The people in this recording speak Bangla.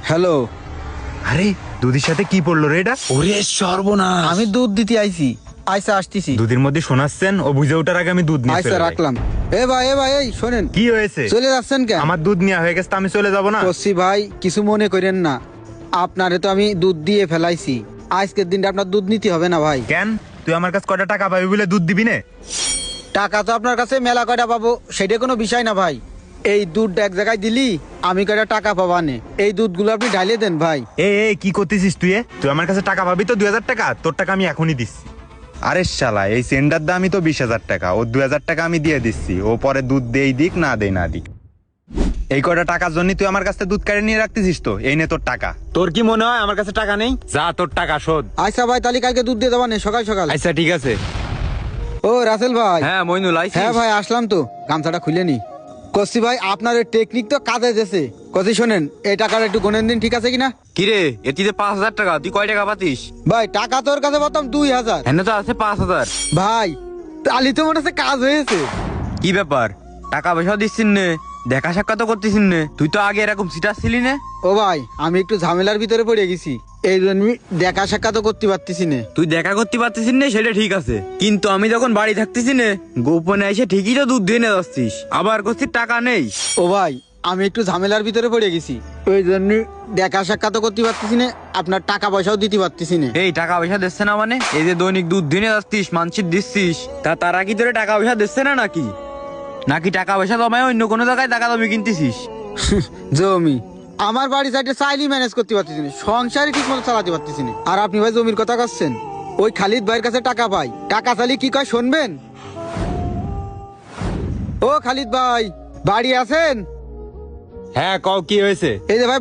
হ্যালো। আরে দুধের সাথে কি পড়লো রে এটা? ওরে সর্বনাশ! আমি দুধ দিতে আইছি, আইসা আসতেছি। দুধের মধ্যে শোনাচ্ছেন ও বুঝে ওঠার আগে আমি দুধ নিয়ে আইসা চলে যাই। রাখলাম। এ ভাই এই শোনেন। কি হয়েছে? চলে যাচ্ছেন কেন? আমার দুধ নেওয়া হয়ে গেছে, আমি চলে যাব না। কসি ভাই কিছু মনে করেন না, আপনারে তো আমি দুধ দিয়ে ফেলাইছি, আজকের দিনটা আপনার দুধ নিতে হবে না ভাই। কেন তুই আমার কাছে কয়টা টাকা পাবি বলে দুধ দিবি না? টাকা তো আপনার কাছে মেলা কয়টা পাবো সেটা কোনো বিষয় না ভাই। এই দুধটা এক জায়গায় দিলি আমি কয়টা টাকা পাবানে, এই দুধগুলো আপনি ঢালিয়ে দেন ভাই। এই কি করতেছিস তুই? তুই আমার কাছে টাকা পাবি তো 2000 টাকা, তোর টাকা আমি এখনই দিচ্ছি। আরে শালা, এই সেন্টার দামই তো 20,000 টাকা, ও 2000 টাকা আমি দিয়ে দিচ্ছি, ও পরে দুধ দেই দিক না দেই না দিক। এই কয়টা টাকার জন্য তুই আমার কাছে দুধ কেড়ে নিয়ে রাখতেছিস তো? এই নে তোর টাকা। তোর কি মনে হয় আমার কাছে টাকা নেই? যা তোর টাকা শোধ। আচ্ছা ভাই, তাহলে কালকে দুধ দিয়ে দেবানে সকাল সকাল। আচ্ছা ঠিক আছে। ও রাসেল ভাই। হ্যাঁ মইনুল আইছিস? হ্যাঁ ভাই আসলাম তো, গামছাটা খুলে নি। কসি ভাই আপনার টেকনিক তো কাজে দিয়েছে। কসি শোনেন, এই টাকাটা একটু গুনেন দিন, ঠিক আছে কিনা? কিরে এটিতে 5,000 টাকা, তুই কয় টাকা পাতিস? ভাই টাকা তোর কাছে বলতাম 2000। এনে তো আছে 5,000। ভাই তালি তো মনে হচ্ছে কাজ হয়েছে। কি ব্যাপার, টাকা পয়সা দিচ্ছিস নে, দেখা সাক্ষাৎ করতেছিস নে? তুই তো আগে এরকম সিটার ছিলি না? ও ভাই আমি একটু ঝামেলার ভিতরে পড়ে গেছি, এই জন্য দেখা সাক্ষাৎ করতে পারতেছি না। তুই দেখা করতে পারতেছিস না সেটা ঠিক আছে, কিন্তু আমি যখন বাড়ি থাকতেছি না গোপনে এসে ঠিকই তো দুধ দিয়ে নিয়ে যাচ্ছিস, আবার করছিস টাকা নেই। ও ভাই আমি একটু ঝামেলার ভিতরে পড়ে গেছি, ওই জন্য দেখা সাক্ষাৎ করতে পারতেছি না, আপনার টাকা পয়সাও দিতে পারতেছি না। এই টাকা পয়সা দিচ্ছে না মানে? এই যে দৈনিক দুধ দিয়ে নিয়ে যাচ্ছিস, মানসিক দিচ্ছিস, তারা কি তোরে টাকা পয়সা দিচ্ছে না নাকি? নাকি টাকা পয়সা জমায় অন্য কোনো জায়গায় টাকা জমি কিনতেছিস? জমি আমার বাড়ি সাইডে চাইলেই ম্যানেজ করতে পারতেছি না, সংসারই ঠিক মতো চালাতে পারতেছি না। আর আপনি ভাই জমির কথা করছেন, ওই খালিদ ভাইয়ের কাছে টাকা পাই, টাকা চালি কি কয় শুনবেন? ও খালিদ ভাই বাড়ি আছেন? হ্যাঁ কও, কি হয়েছে? এই যে ভাই